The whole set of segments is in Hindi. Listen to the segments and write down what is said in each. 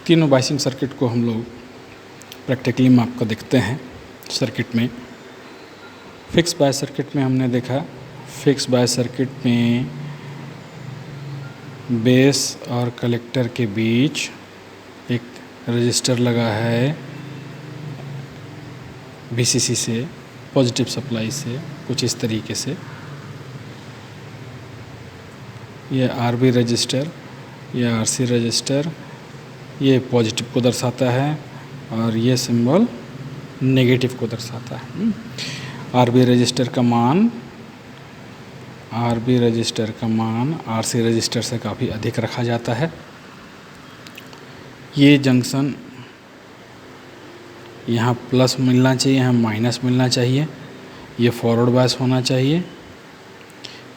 तीनों बायसिंग सर्किट को हम लोग प्रैक्टिकली में आपको देखते हैं। सर्किट में फिक्स बायस सर्किट में हमने देखा, फिक्स बायस सर्किट में बेस और कलेक्टर के बीच एक रजिस्टर लगा है VCC से, पॉजिटिव सप्लाई से, कुछ इस तरीके से। ये RB रजिस्टर, ये RC रजिस्टर, ये पॉजिटिव को दर्शाता है और ये सिंबल नेगेटिव को दर्शाता है। RB रजिस्टर का मान RC रजिस्टर से काफ़ी अधिक रखा जाता है। ये जंक्शन यहाँ प्लस मिलना चाहिए, यहाँ माइनस मिलना चाहिए। ये फॉरवर्ड बायस होना चाहिए।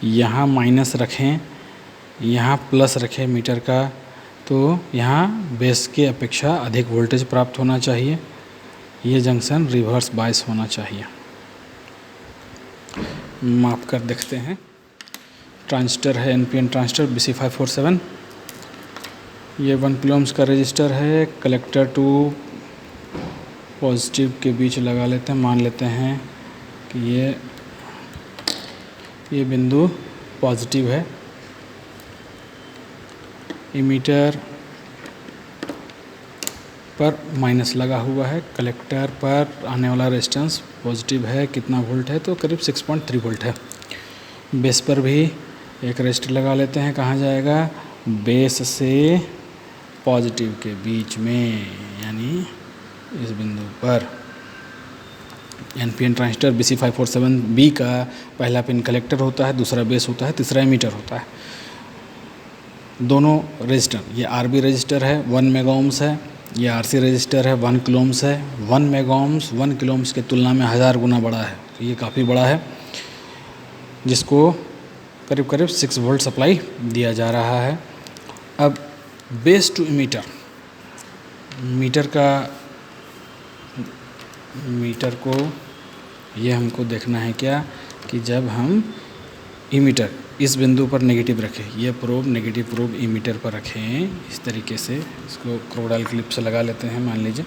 यहाँ माइनस रखें, यहाँ प्लस रखें मीटर का, तो यहाँ बेस के अपेक्षा अधिक वोल्टेज प्राप्त होना चाहिए। ये जंक्शन रिवर्स बायस होना चाहिए। माप कर देखते हैं। ट्रांजिस्टर है NPN ट्रांजिस्टर BC547। ये 1 किलो ओम्स का रजिस्टर है। कलेक्टर टू पॉजिटिव के बीच लगा लेते हैं। मान लेते हैं कि ये बिंदु पॉजिटिव है। इमीटर पर माइनस लगा हुआ है। कलेक्टर पर आने वाला रेजिस्टेंस पॉजिटिव है। कितना वोल्ट है? तो करीब 6.3 वोल्ट है। बेस पर भी एक रजिस्टर लगा लेते हैं। कहाँ जाएगा? बेस से पॉजिटिव के बीच में, यानी इस बिंदु पर। NPN ट्रांजिस्टर BC547B का पहला पिन कलेक्टर होता है, दूसरा बेस होता है, तीसरा इमीटर होता है। दोनों रजिस्टर, ये RB रजिस्टर है 1 मेगा ओम्स है, ये RC रजिस्टर है 1 किलो ओम्स है। 1 मेगा ओम्स 1 किलो ओम्स के तुलना में 1000 गुना बड़ा है, तो ये काफ़ी बड़ा है, जिसको करीब करीब 6 वोल्ट सप्लाई दिया जा रहा है। अब बेस टू इमीटर, मीटर को ये हमको देखना है क्या कि जब हम इमीटर इस बिंदु पर नेगेटिव रखें, ये प्रोब नेगेटिव प्रोब इमीटर पर रखें इस तरीके से। इसको क्रोकोडाइल क्लिप से लगा लेते हैं। मान लीजिए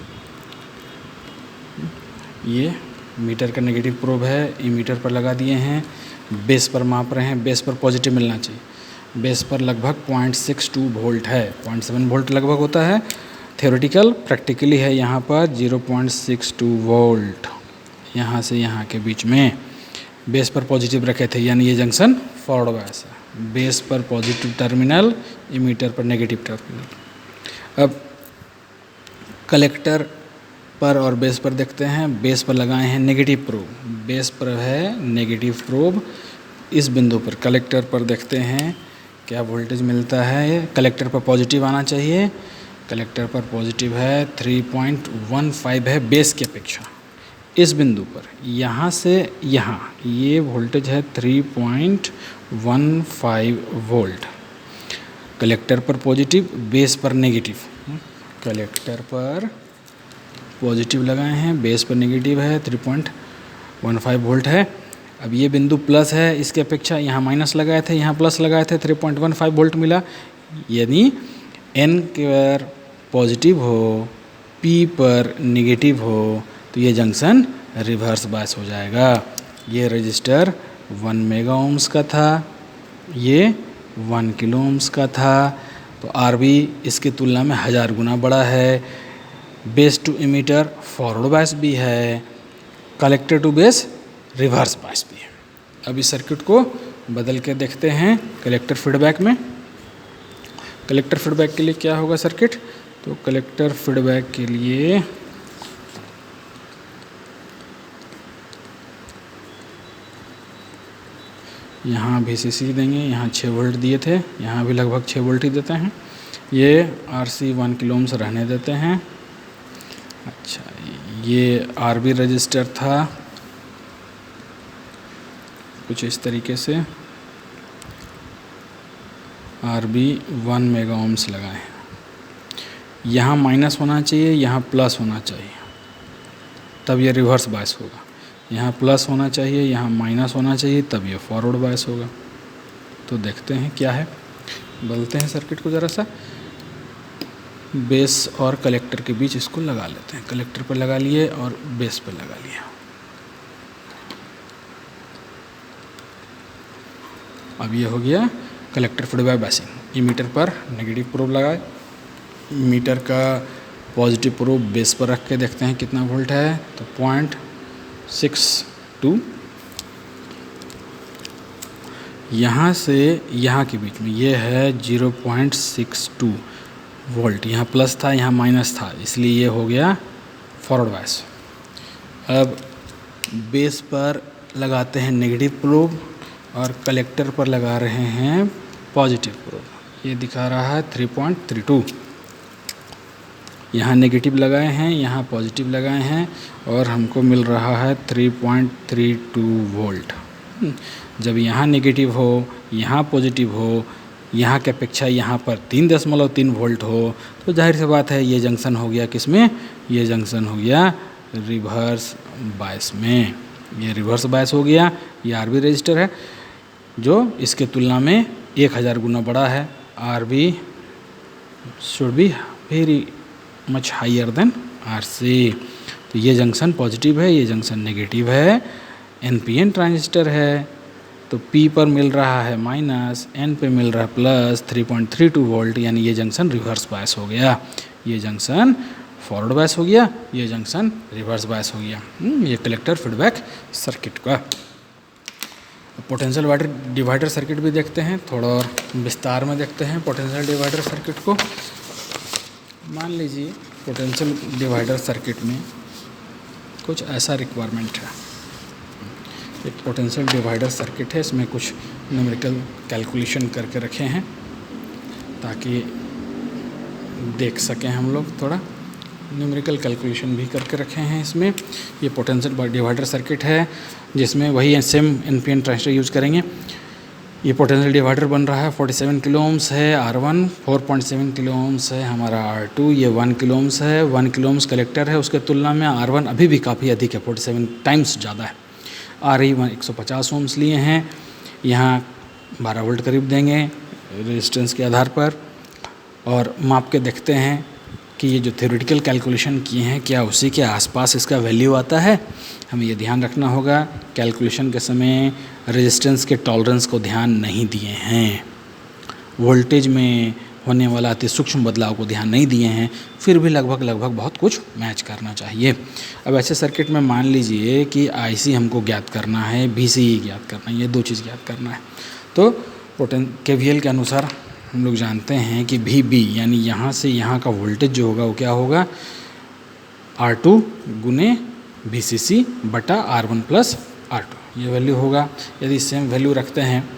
ये मीटर का नेगेटिव प्रोब है, इमीटर पर लगा दिए हैं। बेस पर माप रहे हैं। बेस पर पॉजिटिव मिलना चाहिए। बेस पर लगभग 0.62 वोल्ट है, 0.7 वोल्ट लगभग होता है। थ्योरेटिकल, प्रैक्टिकली है यहाँ पर 0.62 वोल्ट, यहाँ से यहाँ के बीच में। बेस पर पॉजिटिव रखे थे, यानी ये जंक्शन फॉरवर्ड बायस है। बेस पर पॉजिटिव टर्मिनल, इमीटर पर नेगेटिव टर्मिनल। अब कलेक्टर पर और बेस पर देखते हैं। बेस पर लगाए हैं नेगेटिव प्रोब, बेस पर है नेगेटिव प्रोब। इस बिंदु पर कलेक्टर पर देखते हैं क्या वोल्टेज मिलता है। कलेक्टर पर पॉजिटिव आना चाहिए। कलेक्टर पर पॉजिटिव है, 3.15 है बेस की अपेक्षा। इस बिंदु पर यहाँ से यहाँ ये वोल्टेज है 3.15 वोल्ट। कलेक्टर पर पॉजिटिव, बेस पर नेगेटिव। कलेक्टर पर पॉजिटिव लगाए हैं, बेस पर नेगेटिव है, 3.15 वोल्ट है। अब ये बिंदु प्लस है, इसके अपेक्षा यहाँ माइनस लगाए थे, यहाँ प्लस लगाए थे, 3.15 वोल्ट मिला। यानी N पर पॉजिटिव हो, P पर नेगेटिव हो, तो ये जंक्शन रिवर्स बायस हो जाएगा। ये रजिस्टर 1 मेगा ओम्स का था, ये 1 किलो ओम्स का था, तो RB इसकी तुलना में 1000 गुना बड़ा है। Base to emitter forward bias भी है, collector to base reverse bias भी है। अब इस सर्किट को बदल के देखते हैं कलेक्टर फीडबैक में। कलेक्टर फीडबैक के लिए क्या होगा सर्किट? तो कलेक्टर फीडबैक के लिए यहाँ VCC देंगे, यहाँ 6 वोल्ट दिए थे, यहाँ भी लगभग 6 वोल्ट ही देते हैं। ये RC 1 किलो ओम्स रहने देते हैं। अच्छा, ये RB रजिस्टर था कुछ इस तरीके से, RB 1 मेगा ओम्स लगाए हैं। यहाँ माइनस होना चाहिए, यहाँ प्लस होना चाहिए, तब ये रिवर्स बायस होगा। यहाँ प्लस होना चाहिए, यहाँ माइनस होना चाहिए, तब ये फॉरवर्ड बायस होगा। तो देखते हैं क्या है, बदलते हैं सर्किट को ज़रा सा। बेस और कलेक्टर के बीच इसको लगा लेते हैं। कलेक्टर पर लगा लिए और बेस पर लगा लिया। अब ये हो गया कलेक्टर फीडबैक बायसिंग। मीटर पर नेगेटिव प्रोब लगाए, मीटर का पॉजिटिव प्रोब बेस पर रख के देखते हैं कितना वोल्ट है, तो 0.62। यहाँ से यहाँ के बीच में ये है 0.62 वोल्ट। यहाँ प्लस था, यहाँ माइनस था, इसलिए ये हो गया फॉरवर्ड बायस। अब बेस पर लगाते हैं नेगेटिव प्रोब और कलेक्टर पर लगा रहे हैं पॉजिटिव प्रोब। ये दिखा रहा है 3.32। यहाँ नेगेटिव लगाए हैं, यहाँ पॉजिटिव लगाए हैं और हमको मिल रहा है 3.32 वोल्ट। जब यहाँ नेगेटिव हो, यहाँ पॉजिटिव हो, यहाँ की अपेक्षा यहाँ पर 3.3 वोल्ट हो, तो जाहिर सी बात है ये जंक्शन हो गया किसमें, ये जंक्शन हो गया रिवर्स बायस में। ये रिवर्स बायस हो गया। ये आरबी रजिस्टर है जो इसके तुलना में 1000 गुना बड़ा है। RB should be very much higher than RC. तो ये जंक्शन पॉजिटिव है, ये जंक्शन नेगेटिव है। एनपीएन ट्रांजिस्टर है तो पी पर मिल रहा है माइनस, एन पे मिल रहा है प्लस 3.32 वोल्ट, यानी ये जंक्शन रिवर्स बायस हो गया। ये जंक्शन फॉरवर्ड बायस हो गया, ये जंक्शन रिवर्स बायस हो गया। ये कलेक्टर फीडबैक सर्किट का। पोटेंशियल डिवाइडर सर्किट भी देखते हैं, थोड़ा और विस्तार में देखते हैं पोटेंशियल डिवाइडर सर्किट को। मान लीजिए पोटेंशियल डिवाइडर सर्किट में कुछ ऐसा रिक्वायरमेंट है। एक पोटेंशियल डिवाइडर सर्किट है, इसमें कुछ न्यूमेरिकल कैलकुलेशन करके रखे हैं ताकि देख सकें हम लोग। थोड़ा न्यूमेरिकल कैलकुलेशन भी करके रखे हैं इसमें। ये पोटेंशियल डिवाइडर सर्किट है जिसमें वही सेम एनपीएन ट्रांजिस्टर यूज़ करेंगे। ये पोटेंशियल डिवाइडर बन रहा है, 47 किलो ओम्स है R1, 4.7 किलो ओम्स है हमारा R2, ये 1 किलो ओम्स है। 1 किलो ओम्स कलेक्टर है, उसके तुलना में R1 अभी भी काफ़ी अधिक है, 47 टाइम्स ज़्यादा है। RE 150 ओम्स लिए हैं, यहाँ 12 वोल्ट करीब देंगे रेजिस्टेंस के आधार पर। और माप के देखते हैं कि ये जो थ्योरेटिकल कैलकुलेशन किए हैं क्या उसी के आसपास इसका वैल्यू आता है। हमें ये ध्यान रखना होगा कैलकुलेशन के समय रेजिस्टेंस के टॉलरेंस को ध्यान नहीं दिए हैं, वोल्टेज में होने वाला अति सूक्ष्म बदलाव को ध्यान नहीं दिए हैं, फिर भी लगभग बहुत कुछ मैच करना चाहिए। अब ऐसे सर्किट में मान लीजिए कि IC हमको ज्ञात करना है, VCE ज्ञात करना है, ये दो चीज़ ज्ञात करना है। तो KVL के अनुसार हम लोग जानते हैं कि VB यानी यहाँ से यहाँ का वोल्टेज जो होगा वो क्या होगा, R2 गुने VCC बटा R1 प्लस R2, ये वैल्यू होगा। यदि सेम वैल्यू रखते हैं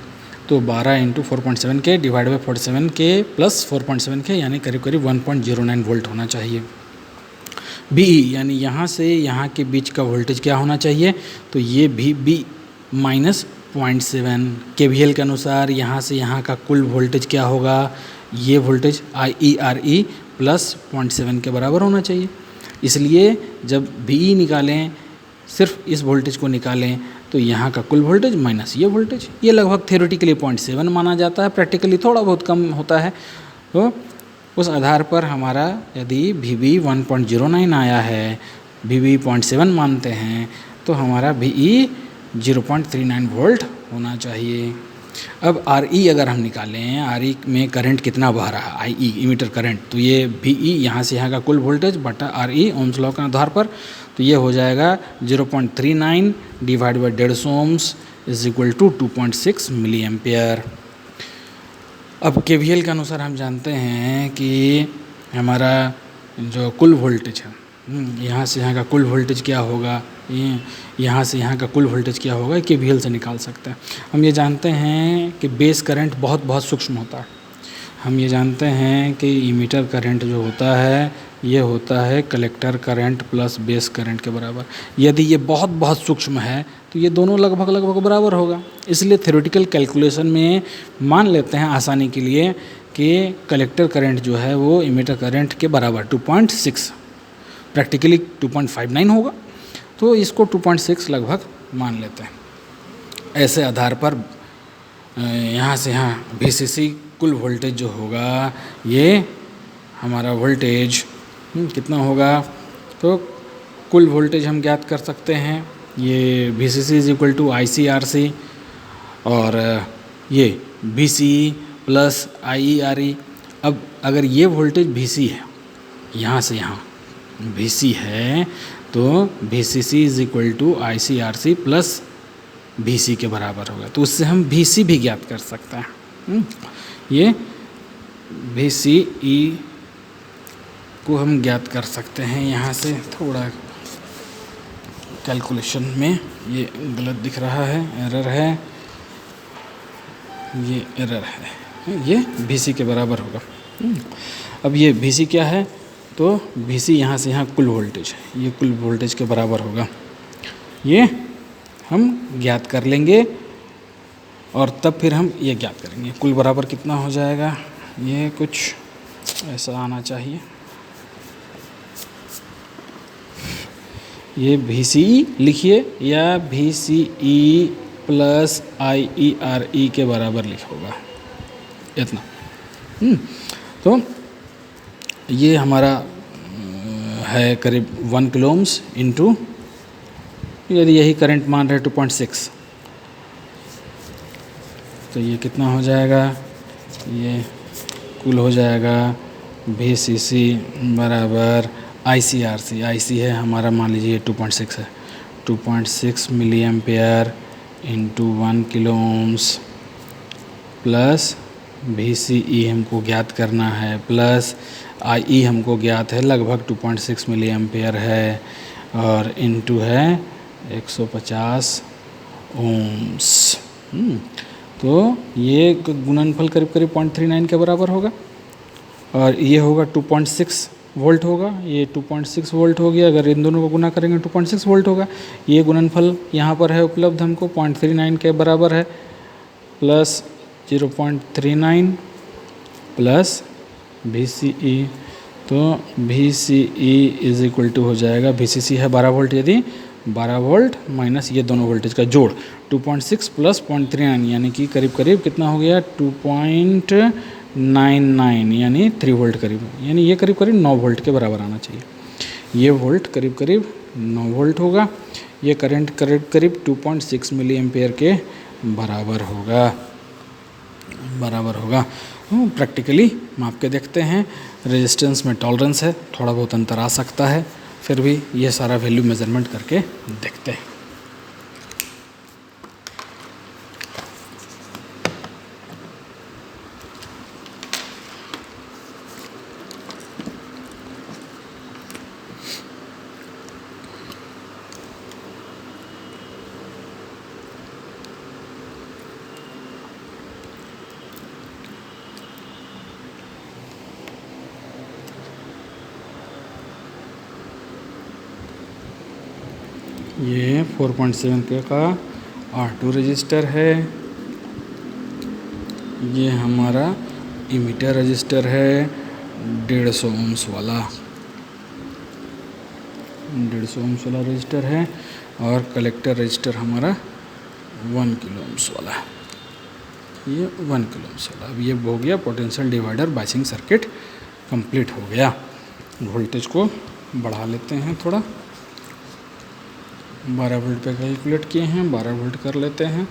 तो 12 × 4.7 के डिवाइड बाई 47 के प्लस 4.7 के यानी करीब 1.09 वोल्ट होना चाहिए। BE यानी यहाँ से यहाँ के बीच का वोल्टेज क्या होना चाहिए, तो ये VB माइनस 0.7। KVL के अनुसार यहाँ से यहाँ का कुल वोल्टेज क्या होगा, ये वोल्टेज IERE प्लस 0.7 के बराबर होना चाहिए। इसलिए जब VE निकालें, सिर्फ इस वोल्टेज को निकालें तो यहाँ का कुल वोल्टेज माइनस ये वोल्टेज, ये लगभग थ्योरेटिकली 0.7 माना जाता है, प्रैक्टिकली थोड़ा बहुत कम होता है। तो उस आधार पर हमारा यदि VB 1.09 आया है, VB 0.7 मानते हैं, तो हमारा VE 0.39 वोल्ट होना चाहिए। अब RE अगर हम निकालें, RE में करंट कितना बह रहा है, IE इमीटर करंट, तो ये VE यहाँ से यहाँ का कुल वोल्टेज बटा RE ओम्स लॉ के आधार पर, तो ये हो जाएगा 0.39 divide by 150 ohms is equal to 2.6 milli ampere. अब KVL के अनुसार हम जानते हैं कि हमारा जो कुल वोल्टेज है, यहाँ से यहाँ का कुल वोल्टेज क्या होगा, यहाँ से यहाँ का कुल वोल्टेज क्या होगा, KVL से निकाल सकते हैं। हम ये जानते हैं कि बेस करंट बहुत सूक्ष्म होता है। हम ये जानते हैं कि इमीटर करंट जो होता है ये होता है collector current plus base current के बराबर। यदि ये बहुत सूक्ष्म है तो ये दोनों लगभग बराबर होगा। इसलिए थ्योरेटिकल कैलकुलेशन में मान लेते हैं आसानी के लिए कि कलेक्टर करंट जो है वो इमीटर करंट के बराबर 2.6, प्रैक्टिकली 2.59 होगा, तो इसको 2.6 लगभग मान लेते हैं। ऐसे आधार पर यहाँ से यहाँ VCC कुल वोल्टेज जो होगा ये हमारा वोल्टेज कितना होगा, तो कुल वोल्टेज हम ज्ञात कर सकते हैं। ये VCC is equal to ICRC और ये VCE प्लस IERE। अब अगर ये वोल्टेज VC है, यहाँ से यहाँ VC है, तो VCC is equal to ICRC plus VC के बराबर होगा। तो उससे हम VC भी ज्ञात कर सकते हैं। ये VCE को हम ज्ञात कर सकते हैं। यहाँ से थोड़ा कैलकुलेशन में ये गलत दिख रहा है, एरर है, ये एरर है, ये VC के बराबर होगा। अब ये VC क्या है, तो VC यहाँ से यहाँ कुल वोल्टेज है, ये कुल वोल्टेज के बराबर होगा। ये हम ज्ञात कर लेंगे और तब फिर हम ये ज्ञात करेंगे कुल बराबर कितना हो जाएगा। ये कुछ ऐसा आना चाहिए, ये VCE लिखिए या VCE प्लस IERE के बराबर लिखोगा, इतना। तो ये हमारा है करीब 1 किलो ओम्स इंटू, यदि यही करंट मान रहे 2.6, तो ये कितना हो जाएगा, ये कुल हो जाएगा VCC बराबर ICRC। IC है हमारा, मान लीजिए 2.6 है, 2.6 milli ampere into 1 kilo ohms plus VCE हमको ज्ञात करना है, प्लस IE हमको ज्ञात है, लगभग 2.6 मिली एम्पेयर है, और इंटू है 150 ओम्स। तो ये गुणनफल करीब करीब 0.39 के बराबर होगा, और ये होगा 2.6 वोल्ट होगा, ये 2.6 वोल्ट हो गया। अगर इन दोनों को गुना करेंगे 2.6 वोल्ट होगा। ये गुणनफल यहाँ पर है उपलब्ध हमको 0.39 के बराबर है, प्लस 0.39 प्लस VCE, तो VCE इज इक्वल टू हो जाएगा, VCC है 12 वोल्ट, यदि 12 वोल्ट माइनस ये दोनों वोल्टेज का जोड़ 2.6 प्लस 0.39 यानी कि करीब करीब कितना हो गया 2.99 यानी 3 वोल्ट करीब, यानी ये करीब करीब 9 वोल्ट के बराबर आना चाहिए। ये वोल्ट करीब करीब 9 वोल्ट होगा। ये करंट करीब करीब 2.6 मिली एम्पेयर के बराबर होगा। प्रैक्टिकली माप के देखते हैं, रेजिस्टेंस में टॉलरेंस है, थोड़ा बहुत अंतर आ सकता है, फिर भी ये सारा वैल्यू मेजरमेंट करके देखते हैं। ये 4.7 के का R2 रजिस्टर है। ये हमारा इमीटर रजिस्टर है 150 ओम्स वाला, 150 ओम्स वाला रजिस्टर है, और कलेक्टर रजिस्टर हमारा 1 किलो ओम्स वाला, ये 1 किलो ओम्स वाला। अब ये हो गया potential divider biasing circuit complete हो गया। वोल्टेज को बढ़ा लेते हैं थोड़ा, 12 वोल्ट पे कैलकुलेट किए हैं, 12 वोल्ट कर लेते हैं।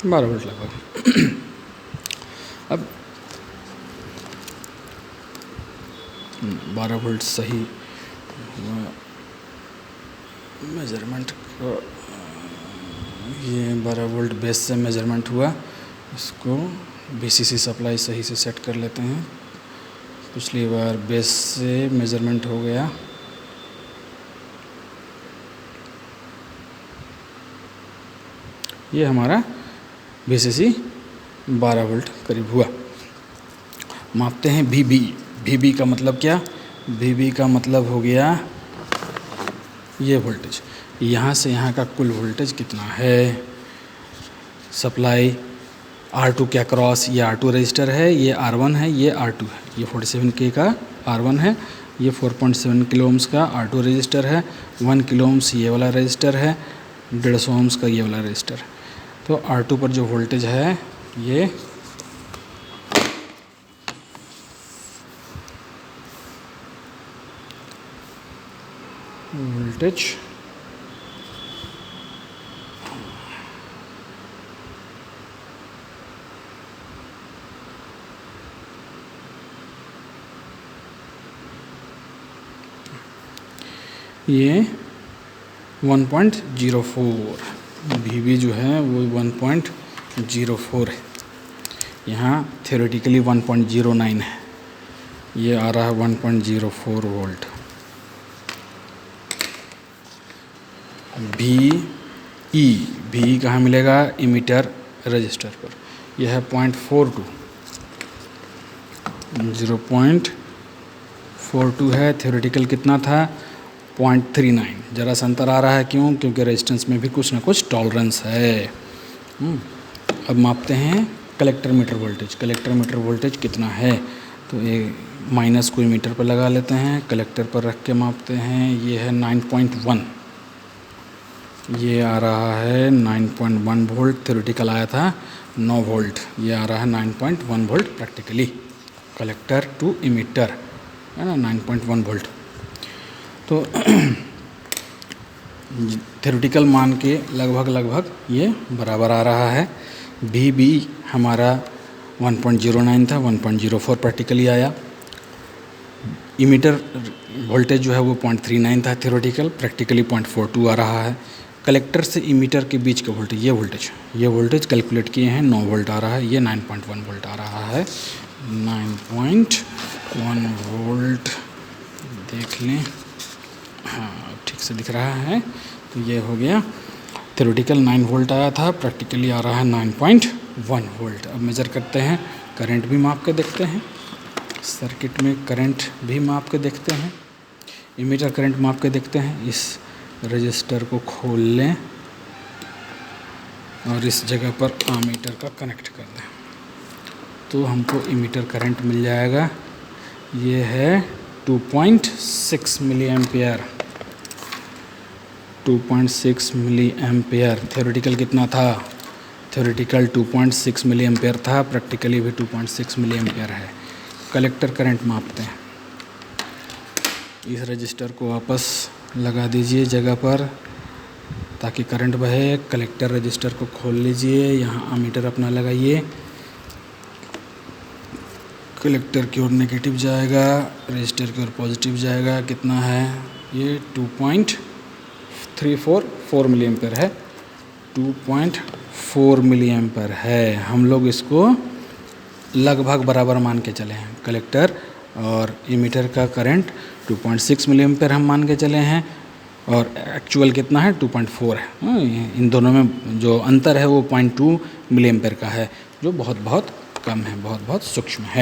बारह वोल्ट लगभग। अब 12 वोल्ट सही मेजरमेंट को, ये 12 वोल्ट बेस से मेजरमेंट हुआ, इसको VCC सप्लाई सही से सेट कर लेते हैं। पिछली बार बेस से मेजरमेंट हो गया, ये हमारा VCC 12 वोल्ट करीब हुआ। मापते हैं VB। VB का मतलब क्या? VB का मतलब हो गया ये वोल्टेज, यहाँ से यहाँ का कुल वोल्टेज कितना है। सप्लाई R2 के अक्रॉस, ये R2 रजिस्टर है, ये R1 है, ये R2 है, ये 47K का R1 है, ये 4.7 किलो ओम्स का R2 रजिस्टर है, 1 किलो ओम्स ये वाला रजिस्टर है, 150 ओम्स का ये वाला रजिस्टर है। तो R2 पर जो वोल्टेज है ये वोल्टेज ये 1.04, VB जो है वो 1.04 है। यहाँ थ्योरेटिकली 1.09 है, ये आ रहा है 1.04 वोल्ट। VE कहाँ मिलेगा? इमीटर रजिस्टर पर। यह है 0.42, 0.42 है। थ्योरेटिकल कितना था? 0.39। ज़रा सा अंतर आ रहा है, क्यों? क्योंकि रेजिस्टेंस में भी कुछ ना कुछ टॉलरेंस है। अब मापते हैं collector meter voltage. Collector meter voltage कितना है? तो ये माइनस को मीटर पर लगा लेते हैं, कलेक्टर पर रख के मापते हैं। ये है 9.1, ये आ रहा है 9.1 वोल्ट। थ्योरेटिकल आया था 9 वोल्ट, ये आ रहा है 9.1 volt practically. Collector to emitter है ना, 9.1 वोल्ट। तो थ्योरेटिकल मान के लगभग ये बराबर आ रहा है। VB हमारा 1.09 था, 1.04 प्रैक्टिकली आया। इमीटर वोल्टेज जो है वो 0.39 था थ्योरेटिकल, प्रैक्टिकली 0.42 आ रहा है। कलेक्टर से इमीटर के बीच का वोल्टेज, ये वोल्टेज कैलकुलेट किए हैं, 9 वोल्ट आ रहा है, ये 9.1 वोल्ट आ रहा है। 9.1 वोल्ट देख लें, हाँ ठीक से दिख रहा है। तो ये हो गया, थ्योरेटिकल 9 वोल्ट आया था, प्रैक्टिकली आ रहा है 9.1 वोल्ट। अब मेज़र करते हैं, करंट भी माप के देखते हैं, सर्किट में करंट भी माप के देखते हैं, इमीटर करंट माप के देखते हैं। इस रजिस्टर को खोल लें और इस जगह पर आमीटर का कनेक्ट कर दें, तो हमको इमीटर करंट मिल जाएगा। ये है 2.6 milli ampere, 2.6 milli ampere. Theoretical कितना था? थ्योरेटिकल 2.6 मिली एम्पियर था, प्रैक्टिकली भी 2.6 मिली एम्पियर है। कलेक्टर करंट मापते हैं। इस रजिस्टर को वापस लगा दीजिए जगह पर ताकि करंट बहे। कलेक्टर रजिस्टर को खोल लीजिए, यहाँ अमीटर अपना लगाइए। कलेक्टर की ओर नेगेटिव जाएगा, रजिस्टर की ओर पॉजिटिव जाएगा। कितना है ये? 2.344 मिली एम्पियर है, 2.4 मिली एम्पियर है। हम लोग इसको लगभग बराबर मान के चले हैं। कलेक्टर और इमीटर का करंट 2.6 मिली एम्पियर हम मान के चले हैं, और एक्चुअल कितना है? 2.4 है। इन दोनों में जो अंतर है वो 0.2 मिली एम्पियर का है, जो बहुत कम है, बहुत सूक्ष्म है।